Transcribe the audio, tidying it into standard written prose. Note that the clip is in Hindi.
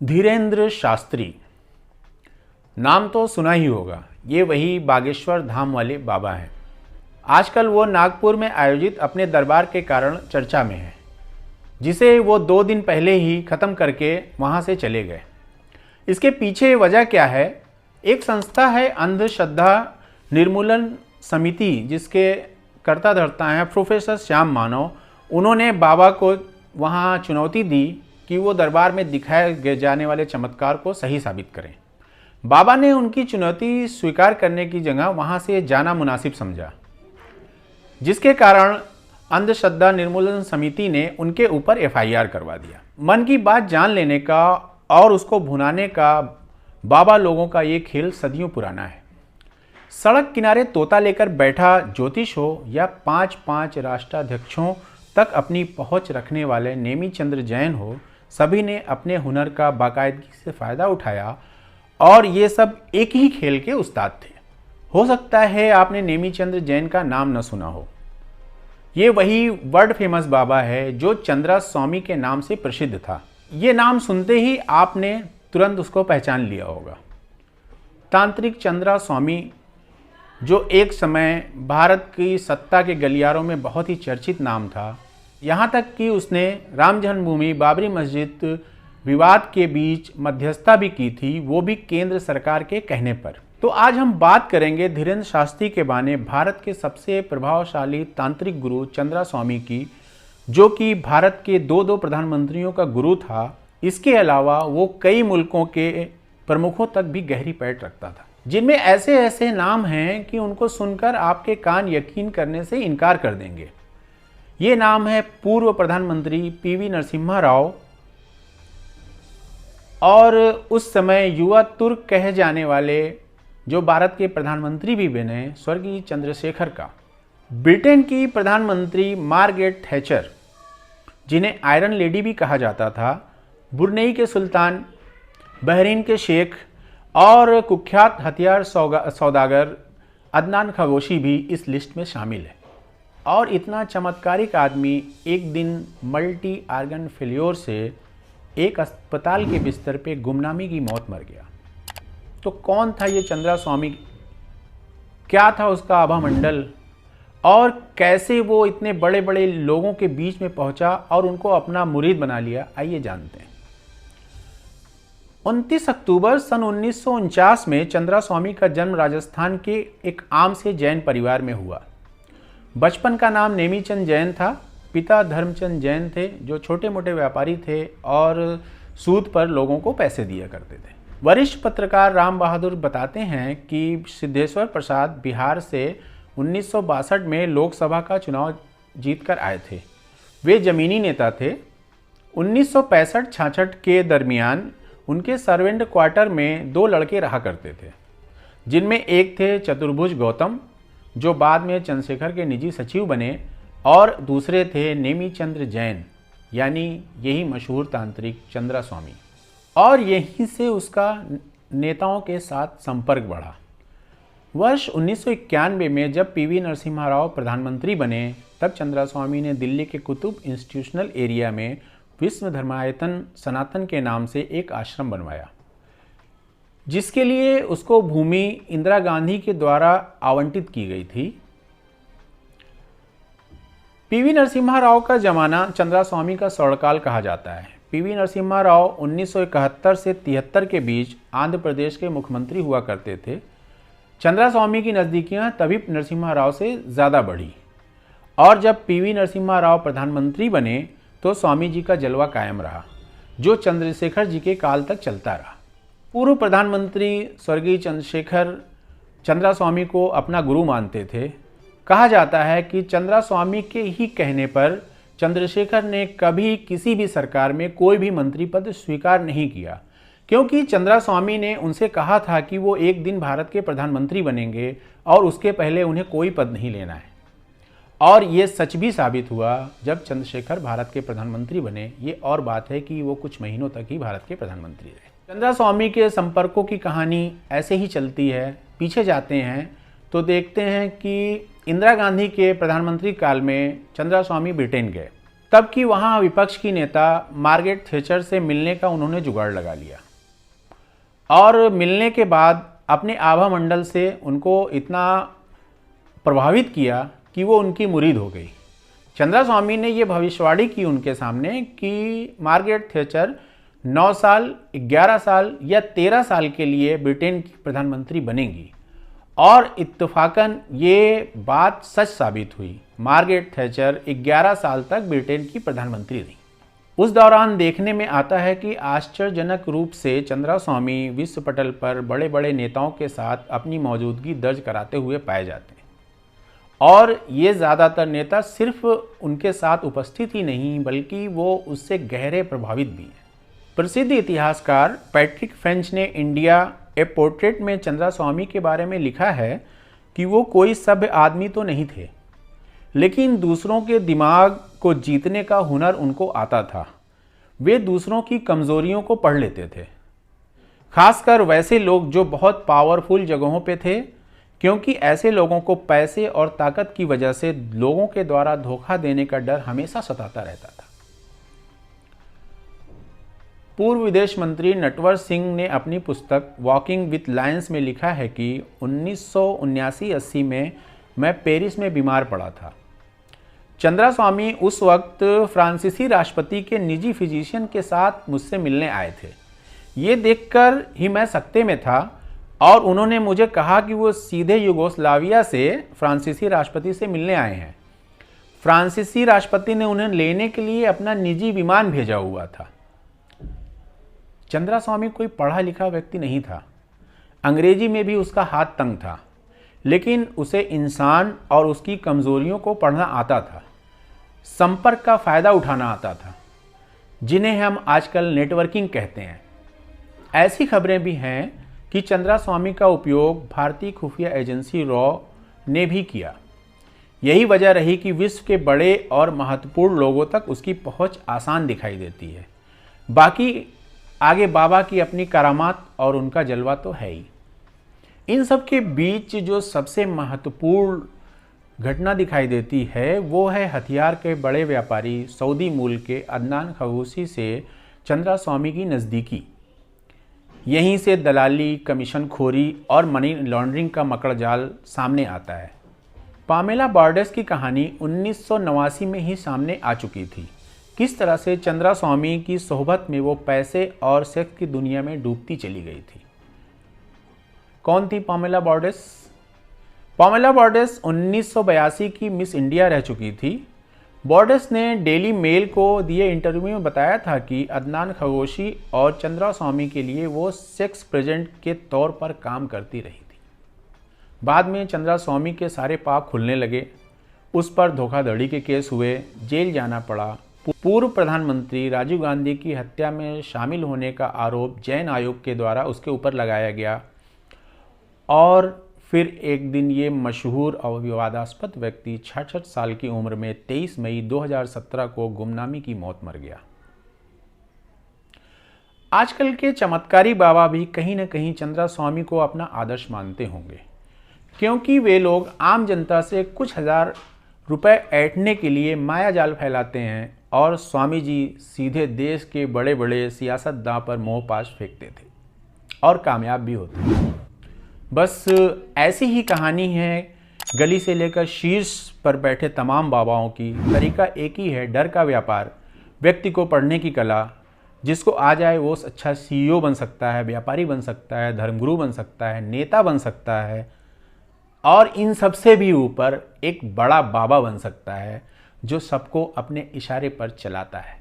धीरेन्द्र शास्त्री नाम तो सुना ही होगा। ये वही बागेश्वर धाम वाले बाबा हैं। आजकल वो नागपुर में आयोजित अपने दरबार के कारण चर्चा में है, जिसे वो 2 दिन पहले ही ख़त्म करके वहाँ से चले गए। इसके पीछे वजह क्या है? एक संस्था है अंधश्रद्धा निर्मूलन समिति, जिसके कर्ता धर्ता हैं प्रोफेसर श्याम मानव। उन्होंने बाबा को वहाँ चुनौती दी कि वो दरबार में दिखाए जाने वाले चमत्कार को सही साबित करें। बाबा ने उनकी चुनौती स्वीकार करने की जगह वहाँ से जाना मुनासिब समझा, जिसके कारण अंधश्रद्धा निर्मूलन समिति ने उनके ऊपर एफआईआर करवा दिया। मन की बात जान लेने का और उसको भुनाने का बाबा लोगों का ये खेल सदियों पुराना है। सड़क किनारे तोता लेकर बैठा ज्योतिष हो या 5-5 राष्ट्राध्यक्षों तक अपनी पहुंच रखने वाले नेमी चंद्र जैन हो, सभी ने अपने हुनर का बाकायदगी से फ़ायदा उठाया और ये सब एक ही खेल के उस्ताद थे। हो सकता है आपने नेमी चंद्र जैन का नाम न सुना हो। ये वही वर्ल्ड फेमस बाबा है जो चंद्रा स्वामी के नाम से प्रसिद्ध था। ये नाम सुनते ही आपने तुरंत उसको पहचान लिया होगा। तांत्रिक चंद्रा स्वामी, जो एक समय भारत की सत्ता के गलियारों में बहुत ही चर्चित नाम था, यहाँ तक कि उसने राम जन्मभूमि बाबरी मस्जिद विवाद के बीच मध्यस्थता भी की थी, वो भी केंद्र सरकार के कहने पर। तो आज हम बात करेंगे धीरेन्द्र शास्त्री के बाने, भारत के सबसे प्रभावशाली तांत्रिक गुरु चंद्रा स्वामी की, जो कि भारत के 2 प्रधानमंत्रियों का गुरु था। इसके अलावा वो कई मुल्कों के प्रमुखों तक भी गहरी पैठ रखता था, जिनमें ऐसे ऐसे नाम हैं कि उनको सुनकर आपके कान यकीन करने से इनकार कर देंगे। ये नाम है पूर्व प्रधानमंत्री पीवी नरसिम्हा राव और उस समय युवा तुर्क कहे जाने वाले, जो भारत के प्रधानमंत्री भी बने, स्वर्गीय चंद्रशेखर का। ब्रिटेन की प्रधानमंत्री मार्गरेट थैचर, जिन्हें आयरन लेडी भी कहा जाता था, ब्रुनेई के सुल्तान, बहरीन के शेख और कुख्यात हथियार सौदागर अदनान खगोशी भी इस लिस्ट में शामिल है। और इतना चमत्कारिक आदमी एक दिन मल्टी आर्गन फेल्योर से एक अस्पताल के बिस्तर पे गुमनामी की मौत मर गया। तो कौन था ये चंद्रा स्वामी? क्या था उसका आभामंडल और कैसे वो इतने बड़े बड़े लोगों के बीच में पहुंचा और उनको अपना मुरीद बना लिया? आइए जानते हैं। 29 अक्टूबर सन 1949 में चंद्रा स्वामी का जन्म राजस्थान के एक आम से जैन परिवार में हुआ। बचपन का नाम नेमीचंद जैन था। पिता धर्मचंद जैन थे, जो छोटे मोटे व्यापारी थे और सूद पर लोगों को पैसे दिया करते थे। वरिष्ठ पत्रकार राम बहादुर बताते हैं कि सिद्धेश्वर प्रसाद बिहार से 1962 में लोकसभा का चुनाव जीतकर आए थे। वे जमीनी नेता थे। 1965-66 के दरमियान उनके सर्वेंट क्वार्टर में 2 लड़के रहा करते थे, जिनमें एक थे चतुर्भुज गौतम, जो बाद में चंद्रशेखर के निजी सचिव बने, और दूसरे थे नेमीचंद्र जैन, यानी यही मशहूर तांत्रिक चंद्रा स्वामी। और यहीं से उसका नेताओं के साथ संपर्क बढ़ा। वर्ष 1991 में जब पीवी नरसिम्हा राव प्रधानमंत्री बने, तब चंद्रा स्वामी ने दिल्ली के कुतुब इंस्टीट्यूशनल एरिया में विश्व धर्मायतन सनातन के नाम से एक आश्रम बनवाया, जिसके लिए उसको भूमि इंदिरा गांधी के द्वारा आवंटित की गई थी। पीवी नरसिम्हा राव का जमाना चंद्रा स्वामी का स्वर्णकाल कहा जाता है। पीवी नरसिम्हा राव 1971 से 73 के बीच आंध्र प्रदेश के मुख्यमंत्री हुआ करते थे। चंद्रा स्वामी की नज़दीकियां तभी नरसिम्हा राव से ज़्यादा बढ़ी और जब पीवी नरसिम्हा राव प्रधानमंत्री बने तो स्वामी जी का जलवा कायम रहा, जो चंद्रशेखर जी के काल तक चलता रहा। पूर्व प्रधानमंत्री स्वर्गीय चंद्रशेखर चंद्रा स्वामी को अपना गुरु मानते थे। कहा जाता है कि चंद्रा स्वामी के ही कहने पर चंद्रशेखर ने कभी किसी भी सरकार में कोई भी मंत्री पद स्वीकार नहीं किया, क्योंकि चंद्रा स्वामी ने उनसे कहा था कि वो एक दिन भारत के प्रधानमंत्री बनेंगे और उसके पहले उन्हें कोई पद नहीं लेना है। और ये सच भी साबित हुआ जब चंद्रशेखर भारत के प्रधानमंत्री बने। ये और बात है कि वो कुछ महीनों तक ही भारत के प्रधानमंत्री रहे। चंद्रा स्वामी के संपर्कों की कहानी ऐसे ही चलती है। पीछे जाते हैं तो देखते हैं कि इंदिरा गांधी के प्रधानमंत्री काल में चंद्रा स्वामी ब्रिटेन गए। तब कि वहाँ विपक्ष की नेता मार्गरेट थैचर से मिलने का उन्होंने जुगाड़ लगा लिया और मिलने के बाद अपने आभा मंडल से उनको इतना प्रभावित किया कि वो उनकी मुरीद हो गई। चंद्रास्वामी ने ये भविष्यवाणी की उनके सामने कि मार्गरेट थैचर 9 साल, 11 साल या 13 साल के लिए ब्रिटेन की प्रधानमंत्री बनेंगी और इत्तेफाकन ये बात सच साबित हुई। मार्गरेट थैचर 11 साल तक ब्रिटेन की प्रधानमंत्री रही। उस दौरान देखने में आता है कि आश्चर्यजनक रूप से चंद्रास्वामी विश्व पटल पर बड़े बड़े नेताओं के साथ अपनी मौजूदगी दर्ज कराते हुए पाए जाते हैं और ये ज़्यादातर नेता सिर्फ उनके साथ उपस्थित ही नहीं बल्कि वो उससे गहरे प्रभावित भी हैं। प्रसिद्ध इतिहासकार पैट्रिक फ्रेंच ने इंडिया ए पोर्ट्रेट में चंद्रास्वामी के बारे में लिखा है कि वो कोई सभ्य आदमी तो नहीं थे, लेकिन दूसरों के दिमाग को जीतने का हुनर उनको आता था। वे दूसरों की कमज़ोरियों को पढ़ लेते थे, खासकर वैसे लोग जो बहुत पावरफुल जगहों पे थे, क्योंकि ऐसे लोगों को पैसे और ताकत की वजह से लोगों के द्वारा धोखा देने का डर हमेशा सताता रहता था। पूर्व विदेश मंत्री नटवर सिंह ने अपनी पुस्तक वॉकिंग विथ लायंस में लिखा है कि 1979-80 में मैं पेरिस में बीमार पड़ा था। चंद्रास्वामी उस वक्त फ्रांसीसी राष्ट्रपति के निजी फिजिशियन के साथ मुझसे मिलने आए थे। ये देखकर ही मैं सकते में था और उन्होंने मुझे कहा कि वो सीधे यूगोस्लाविया से फ्रांसीसी राष्ट्रपति से मिलने आए हैं। फ्रांसीसी राष्ट्रपति ने उन्हें लेने के लिए अपना निजी विमान भेजा हुआ था। चंद्रास्वामी कोई पढ़ा लिखा व्यक्ति नहीं था, अंग्रेजी में भी उसका हाथ तंग था, लेकिन उसे इंसान और उसकी कमज़ोरियों को पढ़ना आता था, संपर्क का फ़ायदा उठाना आता था, जिन्हें हम आजकल नेटवर्किंग कहते हैं। ऐसी खबरें भी हैं कि चंद्रास्वामी का उपयोग भारतीय खुफिया एजेंसी रॉ ने भी किया। यही वजह रही कि विश्व के बड़े और महत्वपूर्ण लोगों तक उसकी पहुंच आसान दिखाई देती है। बाकी आगे बाबा की अपनी करामात और उनका जलवा तो है ही। इन सब के बीच जो सबसे महत्वपूर्ण घटना दिखाई देती है वो है हथियार के बड़े व्यापारी सऊदी मूल के अदनान खगोसी से चंद्रास्वामी की नज़दीकी। यहीं से दलाली, कमीशन खोरी और मनी लॉन्ड्रिंग का मकड़जाल सामने आता है। पामेला बॉर्डेस की कहानी 1989 में ही सामने आ चुकी थी। किस तरह से चंद्रास्वामी की सोहबत में वो पैसे और सेक्स की दुनिया में डूबती चली गई थी। कौन थी पामेला बॉर्डेस? पामेला बॉर्डेस 1982 की मिस इंडिया रह चुकी थी। बॉर्डेस ने डेली मेल को दिए इंटरव्यू में बताया था कि अदनान खगोशी और चंद्रास्वामी के लिए वो सेक्स प्रेजेंट के तौर पर काम करती रही थी। बाद में चंद्रास्वामी के सारे पाप खुलने लगे, उस पर धोखाधड़ी के केस हुए, जेल जाना पड़ा। पूर्व प्रधानमंत्री राजीव गांधी की हत्या में शामिल होने का आरोप जैन आयोग के द्वारा उसके ऊपर लगाया गया और फिर एक दिन ये मशहूर और विवादास्पद व्यक्ति 66 साल की उम्र में 23 मई 2017 को गुमनामी की मौत मर गया। आजकल के चमत्कारी बाबा भी कहीं न कहीं चंद्रास्वामी को अपना आदर्श मानते होंगे, क्योंकि वे लोग आम जनता से कुछ हजार रुपए ऐंठने के लिए माया जाल फैलाते हैं और स्वामी जी सीधे देश के बड़े बड़े सियासतदां पर मोहपाश फेंकते थे और कामयाब भी होते थे। बस ऐसी ही कहानी है गली से लेकर शीर्ष पर बैठे तमाम बाबाओं की। तरीका एक ही है, डर का व्यापार, व्यक्ति को पढ़ने की कला। जिसको आ जाए वो अच्छा CEO बन सकता है, व्यापारी बन सकता है, धर्मगुरु बन सकता है, नेता बन सकता है और इन सबसे भी ऊपर एक बड़ा बाबा बन सकता है जो सबको अपने इशारे पर चलाता है।